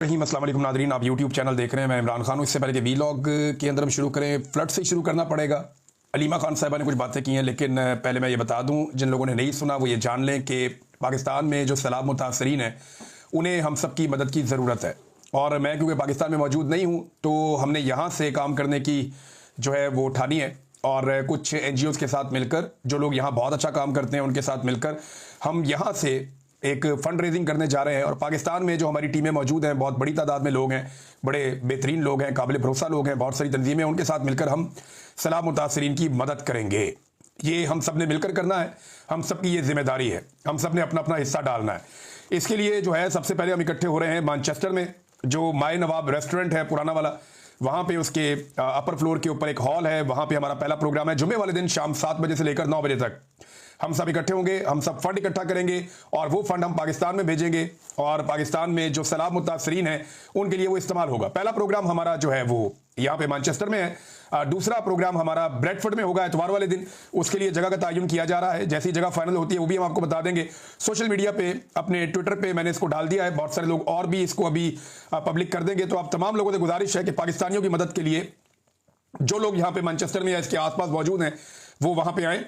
रहीम अस्सलाम वालेकुम नादरीन, आप यूट्यूब चैनल देख रहे हैं। मैं इमरान खान हूँ। इससे पहले कि वीलॉग के अंदर हम शुरू करें, फ्लड से शुरू करना पड़ेगा। अलीमा खान साहिबा ने कुछ बातें की हैं, लेकिन पहले मैं ये बता दूं, जिन लोगों ने नहीं सुना वो ये जान लें कि पाकिस्तान में जो सैलाब मुतासरीन हैं उन्हें हम सब की मदद की ज़रूरत है। और मैं क्योंकि पाकिस्तान में मौजूद नहीं हूँ तो हमने यहाँ से काम करने की जो है वो उठानी है, और कुछ NGOs के साथ मिलकर, जो लोग यहाँ बहुत अच्छा काम करते हैं उनके साथ मिलकर हम यहाँ से एक फंड रेजिंग करने जा रहे हैं। और पाकिस्तान में जो हमारी टीमें मौजूद हैं, बहुत बड़ी तादाद में लोग हैं, बड़े बेहतरीन लोग हैं, काबिल भरोसा लोग हैं, बहुत सारी तंजीमें, उनके साथ मिलकर हम सैलाब मुतासरीन की मदद करेंगे। ये हम सब ने मिलकर करना है, हम सब की ये जिम्मेदारी है, हम सब ने अपना अपना हिस्सा डालना है। इसके लिए जो है सबसे पहले हम इकट्ठे हो रहे हैं मैनचेस्टर में, जो माए नवाब रेस्टोरेंट है पुराना वाला, वहाँ पे उसके अपर फ्लोर के ऊपर एक हॉल है। वहाँ पे हमारा पहला प्रोग्राम है जुम्मे वाले दिन शाम 7 बजे से लेकर 9 बजे तक। हम सब इकट्ठे होंगे, हम सब फंड इकट्ठा करेंगे और वो फंड हम पाकिस्तान में भेजेंगे, और पाकिस्तान में जो सैलाब मुतासरीन हैं उनके लिए वो इस्तेमाल होगा। पहला प्रोग्राम हमारा जो है वो यहाँ पे मैनचेस्टर में है। दूसरा प्रोग्राम हमारा ब्रेडफोर्ड में होगा इतवार वाले दिन। उसके लिए जगह का तयन किया जा रहा है, जैसी जगह फाइनल होती है वो भी हम आपको बता देंगे। सोशल मीडिया पे, अपने ट्विटर पे मैंने इसको डाल दिया है, बहुत सारे लोग और भी इसको अभी पब्लिक कर देंगे। तो आप तमाम लोगों से गुजारिश है कि पाकिस्तानियों की मदद के लिए जो लोग यहाँ पे मैनचेस्टर में या इसके आसपास मौजूद हैं वो वहाँ पे आएँ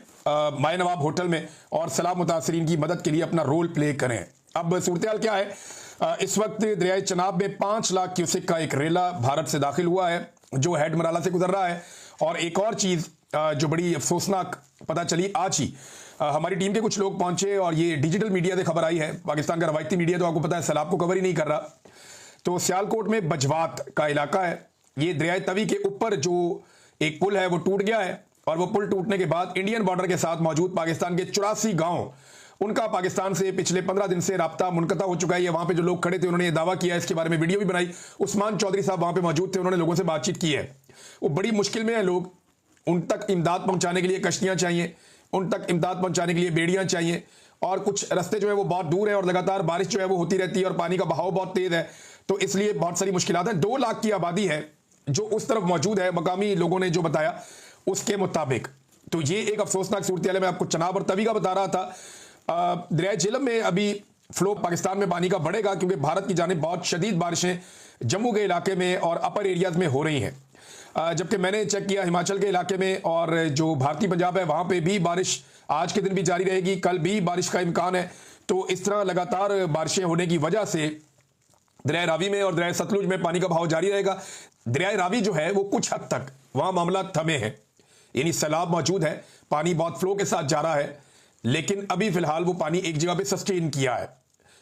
माए नवाब होटल में, और सैलाब मुतासरीन की मदद के लिए अपना रोल प्ले करें। अब सूरत हाल क्या है, इस वक्त दरियाए चनाब में 5 लाख क्यूसेक का एक रेला भारत से दाखिल हुआ है जो हेड मराला से गुजर रहा है। और एक और चीज़ जो बड़ी अफसोसनाक पता चली आज ही, हमारी टीम के कुछ लोग पहुंचे और ये डिजिटल मीडिया से खबर आई है। पाकिस्तान का रवायती मीडिया तो आपको पता है सैलाब को कवर ही नहीं कर रहा। तो सियालकोट में बजवात का इलाका है, ये दरियाए तवी के ऊपर जो एक पुल है वो टूट गया है, और वो पुल टूटने के बाद इंडियन बॉर्डर के साथ मौजूद पाकिस्तान के 84 गांव, उनका पाकिस्तान से पिछले 15 दिन से राब्ता मुनक़ता हो चुका है। वहां पे जो लोग खड़े थे उन्होंने ये दावा किया, इसके बारे में वीडियो भी बनाई। उस्मान चौधरी साहब वहां पे मौजूद थे, उन्होंने लोगों से बातचीत की है। वो बड़ी मुश्किल में है लोग, उन तक इमदाद पहुंचाने के लिए कश्तियां चाहिए, उन तक इमदाद पहुंचाने के लिए बेड़ियां चाहिए, और कुछ रास्ते जो है वो बहुत दूर है और लगातार बारिश जो है वो होती रहती है और पानी का बहाव बहुत तेज है, तो इसलिए बहुत सारी मुश्किलात है। 2 लाख की आबादी है जो उस तरफ मौजूद है, मकामी लोगों ने जो बताया उसके मुताबिक। तो ये एक अफसोसनाक सूरत हाल है। मैं आपको चनाब और तवी का बता रहा था। दरिया झेलम में अभी फ्लो पाकिस्तान में पानी का बढ़ेगा, क्योंकि भारत की जानिब बहुत शदीद बारिशें जम्मू के इलाके में और अपर एरियाज में हो रही हैं। जबकि मैंने चेक किया हिमाचल के इलाके में और जो भारतीय पंजाब है वहाँ पे भी बारिश आज के दिन भी जारी रहेगी, कल भी बारिश का इम्कान है। तो इस तरह लगातार बारिशें होने की वजह से दरिया रावी में और दरिया सतलुज में पानी का बहाव जारी रहेगा। दरिया रावी जो है वो कुछ हद तक वहाँ मामला थमे हैं, यानी सैलाब मौजूद है, पानी बहुत फ्लो के साथ जा रहा है, लेकिन अभी फिलहाल वो पानी एक जगह पे सस्टेन किया है।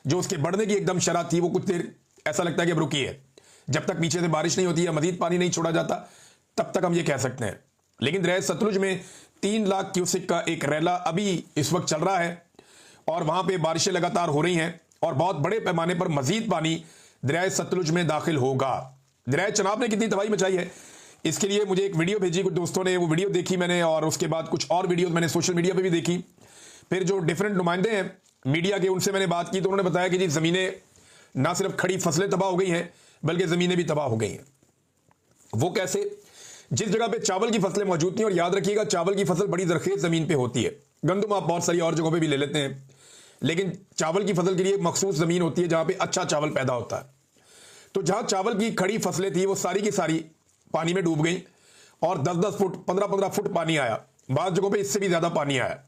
जो उसके बढ़ने की एकदम शरह थी वो कुछ देर ऐसा लगता है कि अब रुकी है। जब तक पीछे से बारिश नहीं होती है, मजीद पानी नहीं छोड़ा जाता, तब तक हम ये कह सकते हैं। लेकिन दरिया सतलुज में 3 लाख क्यूसेक का एक रेला अभी इस वक्त चल रहा है, और वहां पर बारिशें लगातार हो रही हैं, और बहुत बड़े पैमाने पर मजीद पानी दरिया सतलुज में दाखिल होगा। दरिया चनाब ने कितनी तबाही मचाई है, इसके लिए मुझे एक वीडियो भेजी कुछ दोस्तों ने, वो वीडियो देखी मैंने, और उसके बाद कुछ और वीडियोस मैंने सोशल मीडिया पे भी देखी। फिर जो डिफरेंट नुमाइंदे हैं मीडिया के, उनसे मैंने बात की तो उन्होंने बताया कि जी ज़मीनें ना सिर्फ खड़ी फसलें तबाह हो गई हैं बल्कि ज़मीनें भी तबाह हो गई हैं। वो कैसे? जिस जगह पे चावल की फसलें मौजूद थी, और याद रखिएगा चावल की फसल बड़ी जरखेज ज़मीन पर होती है, गंदम आप बहुत सारी और जगहों पर भी ले लेते हैं, लेकिन चावल की फसल के लिए मखसूस ज़मीन होती है जहाँ पर अच्छा चावल पैदा होता है। तो जहाँ चावल की खड़ी फसलें थी वो सारी की सारी पानी में डूब गई, और 10-10 फुट 15-15 फुट पानी आया, बाद जगहों पे इससे भी ज्यादा पानी आया।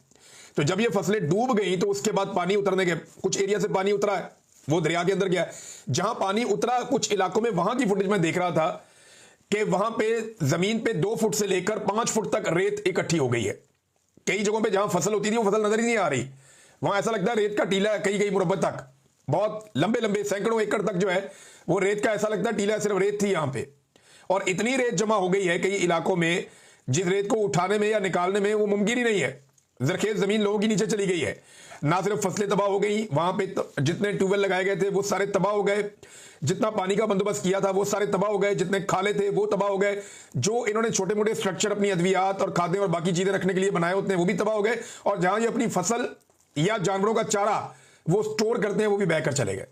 तो जब ये फसलें डूब गई तो उसके बाद पानी उतरने के कुछ एरिया से पानी उतरा है, वो दरिया के अंदर गया। जहां पानी उतरा कुछ इलाकों में, वहां की फुटेज में देख रहा था कि वहां पे जमीन पे 2 फुट से लेकर 5 फुट तक रेत इकट्ठी हो गई है। कई जगहों पे जहां फसल होती थी वो फसल नजर ही नहीं आ रही, वहां ऐसा लगता है रेत का टीला है, कई मुरब्बे तक, बहुत लंबे लंबे सैकड़ों एकड़ तक जो है वो रेत का ऐसा लगता है टीला, सिर्फ रेत थी यहां पे। और इतनी रेत जमा हो गई है कई इलाकों में, जिस रेत को उठाने में या निकालने में वो मुमकिन ही नहीं है। जरखेज जमीन लोगों की नीचे चली गई है। ना सिर्फ फसलें तबाह हो गई, वहां पे जितने ट्यूबवेल लगाए गए थे वो सारे तबाह हो गए, जितना पानी का बंदोबस्त किया था वो सारे तबाह हो गए, जितने खाले थे वो तबाह हो गए, जो इन्होंने छोटे मोटे स्ट्रक्चर अपनी अद्वियात और खादें और बाकी चीजें रखने के लिए बनाए होते हैं वो भी तबाह हो गए, और जहां ये अपनी फसल या जानवरों का चारा वो स्टोर करते हैं वो भी बहकर चले गए।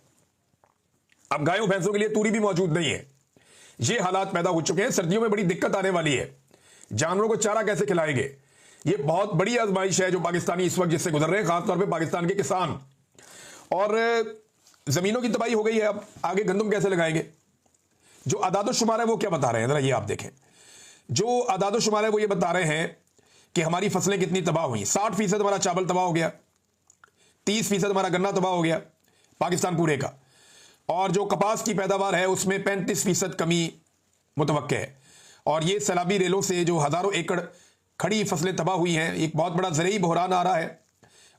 अब गायों भैंसों के लिए तूरी भी मौजूद नहीं है। ये हालात पैदा हो चुके हैं। सर्दियों में बड़ी दिक्कत आने वाली है, जानवरों को चारा कैसे खिलाएंगे? ये बहुत बड़ी आजमाइश है जो पाकिस्तानी इस वक्त जिससे गुजर रहे हैं, खासतौर पे पाकिस्तान के किसान। और जमीनों की तबाही हो गई है, अब आगे गंदम कैसे लगाएंगे? जो आदादोशुमार है वो क्या बता रहे हैं, जरा ये आप देखें। जो आदादोशुमार है वो ये बता रहे हैं कि हमारी फसलें कितनी तबाह हुई। 60% हमारा चावल तबाह हो गया, 30% हमारा गन्ना तबाह हो गया पाकिस्तान पूरे का, और जो कपास की पैदावार है उसमें 35% कमी मुतवक्के है। और ये सैलाबी रेलों से जो हज़ारों एकड़ खड़ी फसलें तबाह हुई हैं, एक बहुत बड़ा ज़रूरी बहरान आ रहा है,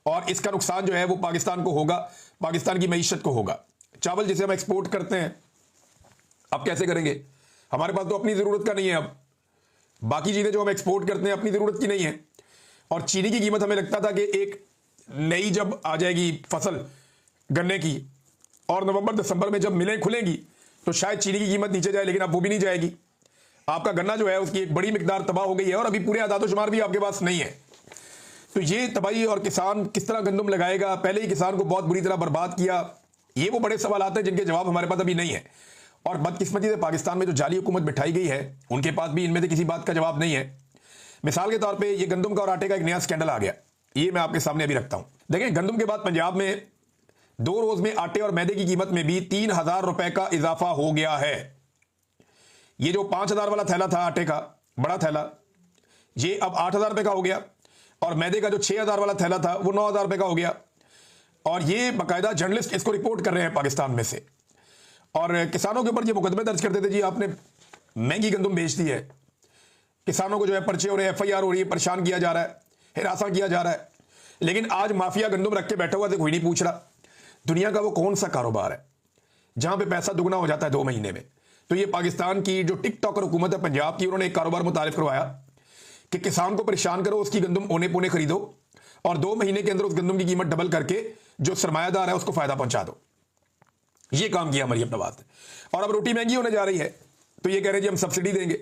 और इसका नुकसान जो है वो पाकिस्तान को होगा, पाकिस्तान की मईशत को होगा। चावल जिसे हम एक्सपोर्ट करते हैं, अब कैसे करेंगे? हमारे पास तो अपनी ज़रूरत का नहीं है, अब बाकी चीज़ें जो हम एक्सपोर्ट करते हैं अपनी ज़रूरत की नहीं है। और चीनी की कीमत हमें लगता था कि एक नई जब आ जाएगी फसल गन्ने की, और नवंबर दिसंबर में जब मिलें खुलेंगी तो शायद चीनी की कीमत नीचे जाए, लेकिन अब वो भी नहीं जाएगी। आपका गन्ना जो है उसकी एक बड़ी मिकदार तबाह हो गई है, और अभी पूरे आदादोशुमार भी आपके पास नहीं है। तो ये तबाही, और किसान किस तरह गंदम लगाएगा, पहले ही किसान को बहुत बुरी तरह बर्बाद किया, ये वो बड़े सवाल आते हैं जिनके जवाब हमारे पास अभी नहीं है। और बदकिस्मती से पाकिस्तान में जो जाली हुकूमत बिठाई गई है उनके पास भी इनमें से किसी बात का जवाब नहीं है। मिसाल के तौर पे ये गंदम का और आटे का एक नया स्कैंडल आ गया, ये मैं आपके सामने अभी रखता हूं। देखें, गंदम के बाद पंजाब में 2 रोज में आटे और मैदे की कीमत में भी 3000 रुपए का इजाफा हो गया है। ये जो 5000 वाला थैला था आटे का, बड़ा थैला, ये अब 8000 रुपए का हो गया, और मैदे का जो 6000 वाला थैला था वो 9000 रुपए का हो गया। और ये बाकायदा जर्नलिस्ट इसको रिपोर्ट कर रहे हैं पाकिस्तान में से, और किसानों के ऊपर ये मुकदमे दर्ज करते थे, जी आपने महंगी गंदम बेच दी है, किसानों को जो है पर्चे हो रहे हैं, FIR हो रही है, परेशान किया जा रहा है, हिरासा किया जा रहा है। लेकिन आज माफिया गंदम रख के बैठा हुआ तो कोई नहीं पूछ रहा। दुनिया का वो कौन सा कारोबार है जहां पे पैसा दुगना हो जाता है 2 महीने में? तो ये पाकिस्तान की जो टिकटॉकर हुकूमत है पंजाब की, उन्होंने एक कारोबार मुतारिफ करवाया कि किसान को परेशान करो, उसकी गंदम ओने पोने खरीदो, और 2 महीने के अंदर उस गंदम की कीमत डबल करके जो सरमायादार है उसको फायदा पहुंचा दो। ये काम किया मरियम नवाज ने। और अब रोटी महंगी होने जा रही है तो ये कह रहे जी हम सब्सिडी देंगे।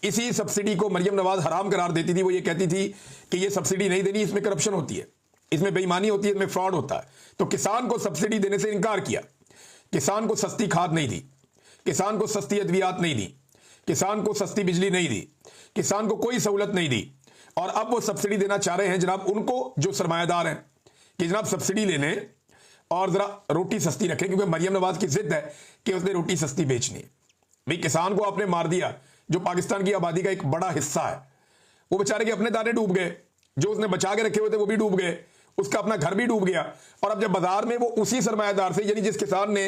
इसी सब्सिडी को मरियम नवाज हराम करार देती थी। वो ये कहती थी कि ये सब्सिडी नहीं देनी, इसमें करप्शन होती है, इसमें बेईमानी होती है, इसमें फ्रॉड होता है। तो किसान को सब्सिडी देने से इनकार किया, किसान को सस्ती खाद नहीं दी, किसान को सस्ती अद्वियात नहीं दी, किसान को सस्ती बिजली नहीं दी, किसान को कोई सहूलत नहीं दी। और अब वो सब्सिडी देना चाह रहे हैं जनाब उनको जो सरमायादार हैं कि जनाब सब्सिडी ले लें और जरा रोटी सस्ती रखें, क्योंकि मरियम नवाज की जिद है कि उसने रोटी सस्ती बेचनी है। भाई किसान को आपने मार दिया, जो पाकिस्तान की आबादी का एक बड़ा हिस्सा है, वो बेचारे के अपने दाने डूब गए, जो उसने बचा के रखे हुए थे वो भी डूब गए, उसका अपना घर भी डूब गया। और अब जब बाजार में वो उसी सरमायादार से, यानी जिस किसान ने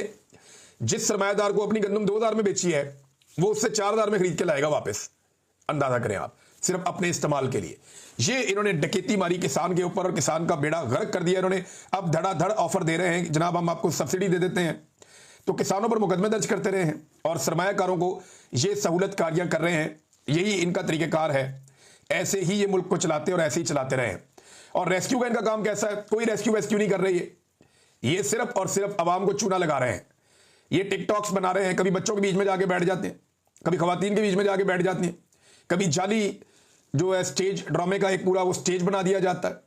जिस सरमायादार को अपनी गंदम 2000 में बेची है, वो उससे 4000 में खरीद के लाएगा वापस। अंदाजा करें आप, सिर्फ अपने इस्तेमाल के लिए। ये इन्होंने डकैती मारी किसान के ऊपर और किसान का बेड़ा गर्क कर दिया इन्होंने। अब धड़ाधड़ ऑफर दे रहे हैं, जनाब हम आपको सब्सिडी दे देते हैं, तो किसानों पर मुकदमे दर्ज करते रहे हैं और सरमायाकारों को ये सहूलत कारियां कर रहे हैं। यही इनका तरीक़ेकार है, ऐसे ही ये मुल्क को चलाते और ऐसे ही चलाते रहे। और रेस्क्यू का इनका काम कैसा है? कोई रेस्क्यू वेस्क्यू नहीं कर रही है, ये सिर्फ और सिर्फ अवाम को चूना लगा रहे हैं। ये टिकटॉक्स बना रहे हैं, कभी बच्चों के बीच में जाके बैठ जाते हैं, कभी खवातीन के बीच में जाके बैठ जाती हैं, कभी जाली जो है स्टेज ड्रामे का एक पूरा वो स्टेज बना दिया जाता है।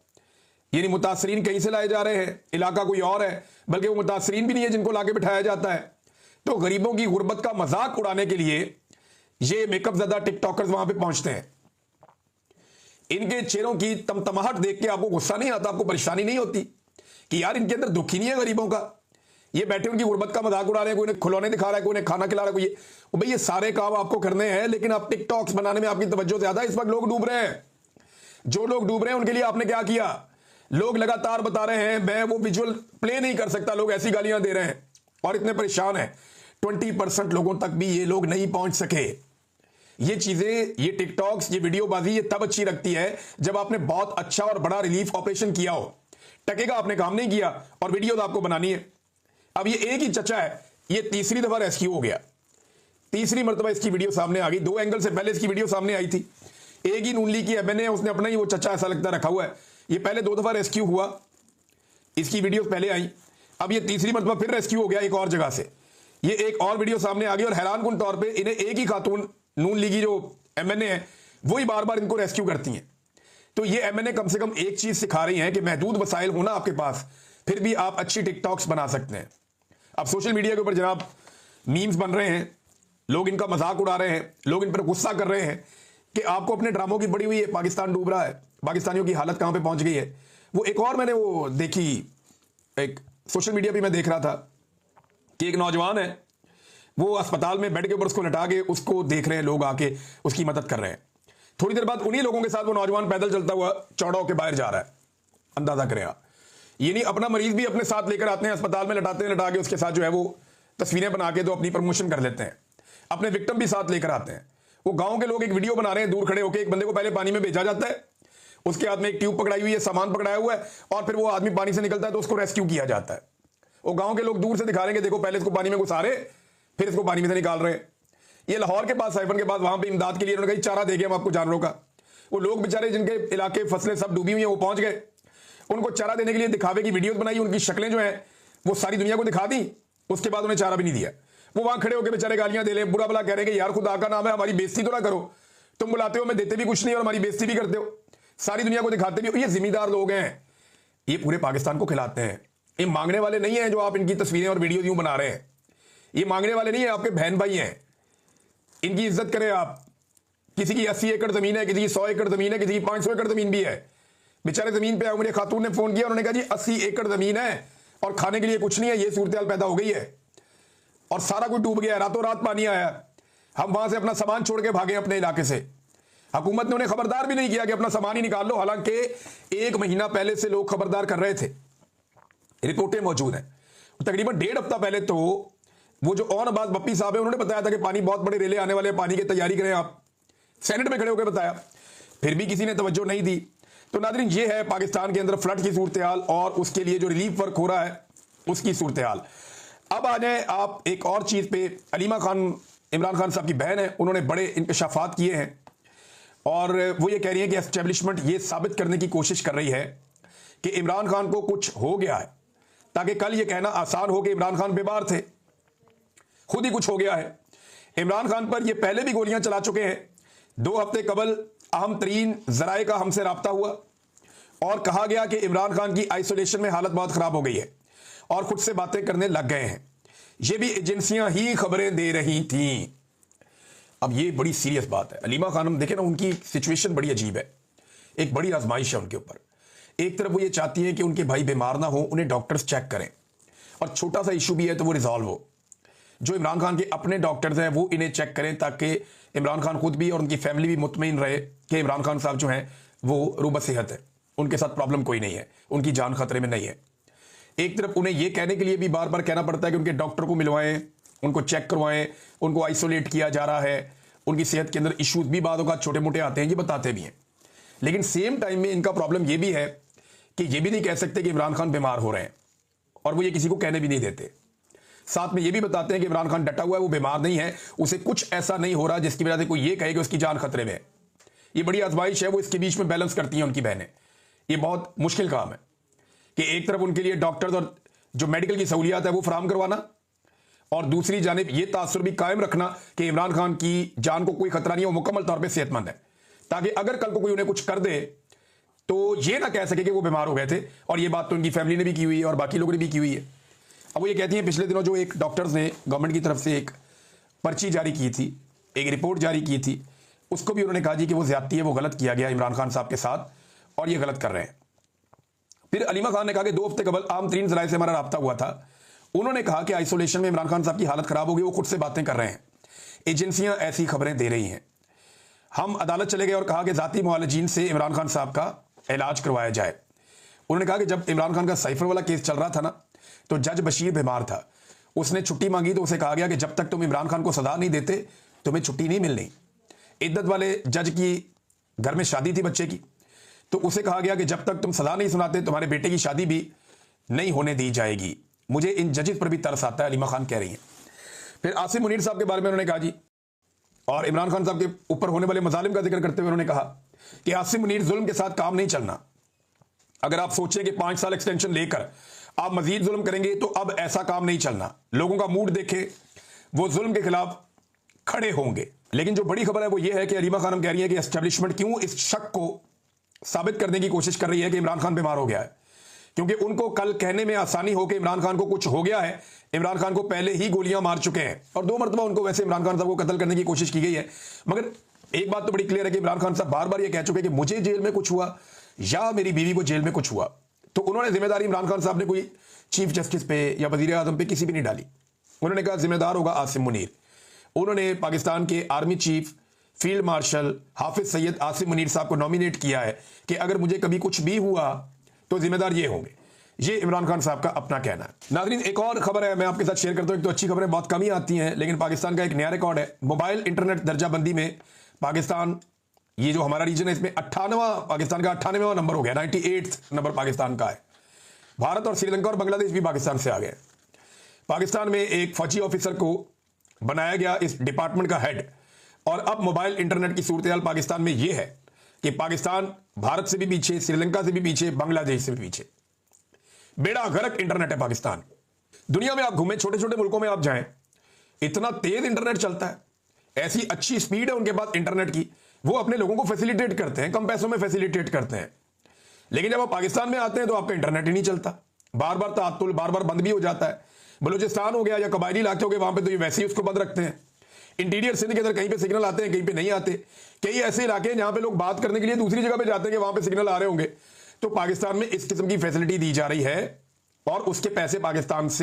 यानी मुतासरीन कहीं से लाए जा रहे हैं, इलाका कोई और है, बल्कि वो मुतासरीन भी नहीं है जिनको लाके बिठाया जाता है। तो गरीबों की गुर्बत का मजाक उड़ाने के लिए ये मेकअप ज़्यादा टिकटॉकर्स वहां पे पहुंचते हैं। इनके चेहरों की तमतमाहट देख के आपको गुस्सा नहीं आता, आपको परेशानी नहीं होती कि यार इनके अंदर दुख ही नहीं है गरीबों का? ये बैठे उनकी गुर्बत का मजाक उड़ा रहे हैं, कोई उन्हें खिलौने दिखा रहा है, कोई उन्हें खाना खिला रहा है, कोई भाई ये सारे काम आपको करने हैं, लेकिन आप टिकटॉक्स बनाने में आपकी तवज्जो ज्यादा है। इस वक्त लोग डूब रहे हैं, जो लोग डूब रहे हैं उनके लिए आपने क्या किया? लोग लगातार बता रहे हैं मैं वो विजुअल प्ले नहीं कर सकता, लोग ऐसी गालियां दे रहे हैं और इतने परेशान हैं। 20% लोगों तक भी ये लोग नहीं पहुंच सके। ये चीजें, ये टिकटॉक्स, ये वीडियोबाजी ये तब अच्छी लगती है जब आपने बहुत अच्छा और बड़ा रिलीफ ऑपरेशन किया हो। टके का आपने काम नहीं किया और वीडियो तो आपको बनानी है। अब ये एक ही चचा है, ये तीसरी दफा रेस्क्यू हो गया, तीसरी मरतबा इसकी वीडियो सामने आ गई। 2 एंगल से पहले इसकी वीडियो सामने आई थी। एक ही नून लीग की एमएनए है, उसने अपना ही वो चचा ऐसा लगता रखा हुआ है। ये पहले 2 दफा रेस्क्यू हुआ, इसकी वीडियो पहले आई, अब ये तीसरी मरतबा फिर रेस्क्यू हो गया एक और जगह से। ये एक और वीडियो सामने आ गई और हैरानकुन तौर पर इन्हें एक ही खातून नून लीगी जो एमएनए है वही बार बार इनको रेस्क्यू करती हैं। तो ये एमएनए कम से कम एक चीज सिखा रही है कि महदूद वसाइल होना आपके पास, फिर भी आप अच्छी टिकटॉक्स बना सकते हैं। अब सोशल मीडिया के ऊपर जनाब मीम्स बन रहे हैं, लोग इनका मजाक उड़ा रहे हैं, लोग इन पर गुस्सा कर रहे हैं कि आपको अपने ड्रामों की पड़ी हुई है, पाकिस्तान डूब रहा है, पाकिस्तानियों की हालत कहां पे पहुंच गई है। वो एक और मैंने वो देखी, एक सोशल मीडिया पे मैं देख रहा था, कि एक नौजवान है, वो अस्पताल में बेड के ऊपर उसको लटा के उसको देख रहे हैं लोग आके, उसकी मदद कर रहे हैं। थोड़ी देर बाद उन्हीं लोगों के साथ वो नौजवान पैदल चलता हुआ चौड़ा होकर बाहर जा रहा है। अंदाजा करें आप, ये नहीं अपना मरीज भी अपने साथ लेकर आते हैं अस्पताल में, लटाते हैं, लटा के उसके साथ जो है वो तस्वीरें बना के तो अपनी प्रमोशन कर लेते हैं। अपने विक्टिम भी साथ लेकर आते हैं। वो गांव के लोग एक वीडियो बना रहे हैं, दूर खड़े होकर एक बंदे को पहले पानी में भेजा जाता है, उसके हाथ में एक ट्यूब पकड़ाई हुई है, सामान पकड़ाया हुआ है, और फिर वो आदमी पानी से निकलता है तो उसको रेस्क्यू किया जाता है। वो गांव के लोग दूर से दिखा रहे हैं, देखो पहले इसको पानी में घुसा रहे, फिर इसको पानी में से निकाल रहे हैं। ये लाहौर के पास, साइफन के पास, वहां पे इमदाद के लिए उन्होंने कहा चारा देंगे हम आपको जानवरों का। वो लोग बेचारे जिनके इलाके फसलें सब डूबी हुई हैं, वो पहुंच गए, उनको चारा देने के लिए दिखावे की वीडियो बनाई, उनकी शक्लें जो हैं वो सारी दुनिया को दिखा दी, उसके बाद उन्हें चारा भी नहीं दिया। वो वहां खड़े होकर बेचारे गालियां दे रहे, बुरा भला कह रहे हैं कि यार खुदा का नाम है, हमारी बेइज्जती तो ना करो, तुम बुलाते हो मैं देते भी कुछ नहीं और हमारी बेइज्जती भी करते हो, सारी दुनिया को दिखाते भी हो। ये जिम्मेदार लोग हैं, ये पूरे पाकिस्तान को खिलाते हैं। ये मांगने वाले नहीं है जो आप इनकी तस्वीरें और वीडियो यूं बना रहे हैं, ये मांगने वाले नहीं है, आपके बहन भाई हैं। इनकी इज्जत करें आप। किसी की 80 एकड़ जमीन है, किसी की 100 एकड़ जमीन है, किसी की 500 एकड़ जमीन भी है। बेचारे जमीन पे आए, मेरे खातून ने फोन किया, उन्होंने कहा जी 80 एकड़ जमीन है और खाने के लिए कुछ नहीं है, ये सूरत हाल पैदा हो गई है और सारा कुछ डूब गया, रातों रात पानी आया, हम वहां से अपना सामान छोड़ के भागे अपने इलाके से। हुकूमत ने उन्हें खबरदार भी नहीं किया कि अपना सामान ही निकाल लो, हालांकि 1 महीना पहले से लोग खबरदार कर रहे थे, रिपोर्टें मौजूद हैं। तकरीबन 1.5 हफ्ता पहले तो वो जो ऑन अब्बास बप्पी साहब है, उन्होंने बताया था कि पानी बहुत बड़े रेले आने वाले, पानी की तैयारी करें आप, सेनेट में खड़े होकर बताया, फिर भी किसी ने तवज्जो नहीं दी। तो नाज़रीन, ये है पाकिस्तान के अंदर फ्लड की सूरत हाल और उसके लिए जो रिलीफ वर्क हो रहा है उसकी सूरत हाल। अब आ जाए आप एक और चीज़ पे। अलीमा खान, इमरान खान साहब की बहन है, उन्होंने बड़े इंकशाफात किए हैं और वो ये कह रही है कि एस्टेब्लिशमेंट ये साबित करने की कोशिश कर रही है कि इमरान खान को कुछ हो गया है, ताकि कल ये कहना आसान हो कि इमरान खान बीमार थे, खुद ही कुछ हो गया है। इमरान खान पर ये पहले भी गोलियां चला चुके हैं। 2 हफ्ते कबल अहम तरीन जराए का हमसे राब्ता हुआ और कहा गया कि इमरान खान की आइसोलेशन में हालत बहुत खराब हो गई है और खुद से बातें करने लग गए हैं। ये भी एजेंसियां ही खबरें दे रही थीं। अब ये बड़ी सीरियस बात है। अलीमा खानम देखें ना, उनकी सिचुएशन बड़ी अजीब है, एक बड़ी आजमाइश है उनके ऊपर। एक तरफ वो ये चाहती हैं कि उनके भाई बीमार ना हो, उन्हें डॉक्टर्स चेक करें और छोटा सा इशू भी है तो वो रिजॉल्व हो। जो इमरान खान के अपने डॉक्टर्स हैं वो इन्हें चेक करें ताकि इमरान खान खुद भी और उनकी फैमिली भी मुतमईन रहे कि इमरान खान साहब जो हैं वो रूबा सेहत है, उनके साथ प्रॉब्लम कोई नहीं है, उनकी जान खतरे में नहीं है। एक तरफ उन्हें यह कहने के लिए भी बार बार कहना पड़ता है कि उनके डॉक्टर को मिलवाएं, उनको चेक करवाएं, उनको आइसोलेट किया जा रहा है, उनकी सेहत के अंदर इश्यूज भी बाद होगा छोटे मोटे आते हैं, ये बताते भी हैं। लेकिन सेम टाइम में इनका प्रॉब्लम यह भी है कि ये भी नहीं कह सकते कि इमरान खान बीमार हो रहे हैं और वो ये किसी को कहने भी नहीं देते। साथ में ये भी बताते हैं कि इमरान खान डटा हुआ है, वो बीमार नहीं है, उसे कुछ ऐसा नहीं हो रहा जिसकी वजह से कोई ये कहे कि उसकी जान खतरे में है। ये बड़ी आजमाइश है, वो इसके बीच में बैलेंस करती हैं उनकी बहनें। ये बहुत मुश्किल काम है कि एक तरफ उनके लिए डॉक्टर्स और जो मेडिकल की सहूलियात है वो फराम करवाना और दूसरी जानिब ये तासुर भी कायम रखना कि इमरान खान की जान को कोई खतरा नहीं है, वो मुकम्मल तौर पर सेहतमंद है, ताकि अगर कल को कोई उन्हें कुछ कर दे तो ये ना कह सके कि वो बीमार हो गए थे। और ये बात तो उनकी फैमिली ने भी की हुई है और बाकी लोगों ने भी की हुई है। अब वो ये कहती हैं पिछले दिनों जो एक डॉक्टर्स ने गवर्नमेंट की तरफ से एक पर्ची जारी की थी, एक रिपोर्ट जारी की थी, उसको भी उन्होंने कहा जी कि वो ज्यादती है, वो गलत किया गया इमरान खान साहब के साथ और ये गलत कर रहे हैं। फिर अलीमा खान ने कहा कि 2 हफ्ते कबल आम तरीन जराए से हमारा राब्ता हुआ था, उन्होंने कहा कि आइसोलेशन में इमरान खान साहब की हालत खराब हो गई, वो खुद से बातें कर रहे हैं, एजेंसियां ऐसी खबरें दे रही हैं। हम अदालत चले गए और कहा कि जाती मुआलजीन से इमरान खान साहब का इलाज करवाया जाए। उन्होंने कहा कि जब इमरान खान का साइफर वाला केस चल रहा था ना, तो जज बशीर बीमार था, उसने छुट्टी मांगी तो उसे कहा गया कि जब तक तुम इमरान खान को सजा नहीं देते तुम्हें छुट्टी नहीं मिलनी। इद्दत वाले जज की घर में शादी थी बच्चे की, तो उसे कहा गया कि जब तक तुम सजा नहीं सुनाते तुम्हारे बेटे की शादी भी नहीं होने दी जाएगी। मुझे इन जजेस पर भी तरस आता है, अलीमा खान कह रही हैं। फिर आसिम मुनीर साहब के बारे में उन्होंने कहा जी, और इमरान खान साहब के ऊपर होने वाले मजालिम का जिक्र करते हुए उन्होंने कहा कि आसिम मुनीर जुल्म के साथ काम नहीं चलना। अगर आप सोचें कि 5 साल एक्सटेंशन लेकर आप मजीद जुल्म करेंगे तो अब ऐसा काम नहीं चलना। लोगों का मूड देखे, वो जुल्म के खिलाफ खड़े होंगे। लेकिन जो बड़ी खबर है वो ये है कि अलीमा खानम कह रही है कि एस्टेब्लिशमेंट क्यों इस शक को साबित करने की कोशिश कर रही है कि इमरान खान बीमार हो गया है, क्योंकि उनको कल कहने में आसानी हो कि इमरान खान को कुछ हो गया है। इमरान खान को पहले ही गोलियां मार चुके हैं और 2 मरतबा उनको वैसे इमरान खान साहब को कत्ल करने की कोशिश की गई है। मगर एक बात तो बड़ी क्लियर है कि इमरान खान साहब बार बार ये कह चुके हैं कि मुझे जेल में कुछ हुआ या मेरी बीवी को जेल में कुछ हुआ, तो उन्होंने जिम्मेदारी इमरान खान साहब ने कोई चीफ जस्टिस पे या वजीर आजम पे किसी भी नहीं डाली। उन्होंने कहा जिम्मेदार होगा आसिम मुनीर। उन्होंने पाकिस्तान के आर्मी चीफ फील्ड मार्शल हाफिज सैयद आसिम मुनीर साहब को नॉमिनेट किया है कि अगर मुझे कभी कुछ भी हुआ तो जिम्मेदार ये होंगे। ये इमरान खान साहब का अपना कहना है। नाज़रीन, एक और खबर है मैं आपके साथ शेयर करता हूं। एक तो अच्छी खबरें बहुत कम ही आती हैं, लेकिन पाकिस्तान का एक नया रिकॉर्ड है। मोबाइल इंटरनेट दर्जाबंदी में पाकिस्तान, ये जो हमारा रीजन है, इसमें 98वां, पाकिस्तान का 98वां नंबर हो गया। 98th नंबर पाकिस्तान का है। भारत और श्रीलंका और बांग्लादेश भी पाकिस्तान से आ गए। पाकिस्तान में एक फौजी ऑफिसर को बनाया गया इस डिपार्टमेंट का हेड। और अब मोबाइल इंटरनेट की सूरत पाकिस्तान में यह है कि पाकिस्तान भारत से भी पीछे, श्रीलंका से भी पीछे, बांग्लादेश से भी पीछे। बेड़ा गर्क इंटरनेट है पाकिस्तान। दुनिया में आप घूमें, छोटे छोटे मुल्कों में आप जाएं, इतना तेज इंटरनेट चलता है, ऐसी अच्छी स्पीड है उनके पास इंटरनेट की, वो अपने लोगों को फैसिलिटेट करते हैं, कम पैसों में फैसिलिटेट करते हैं। लेकिन जब आप पाकिस्तान में आते हैं तो आपका इंटरनेट ही नहीं चलता, बार बार तात्तुल, बार बार बंद भी हो जाता है। बलूचिस्तान हो गया या कबायली इलाके हो गए, वहां पे तो ये वैसे ही उसको बंद रखते हैं। इंटीरियर सिंध के अंदर कहीं पे सिग्नल आते हैं, कहीं पे नहीं आते। कई ऐसे इलाके हैं जहां पे लोग बात करने के लिए दूसरी जगह पे जाते हैं कि वहां पे सिग्नल आ रहे होंगे। तो पाकिस्तान में इस किस्म की फैसिलिटी दी जा रही है और उसके पैसे पाकिस्तान से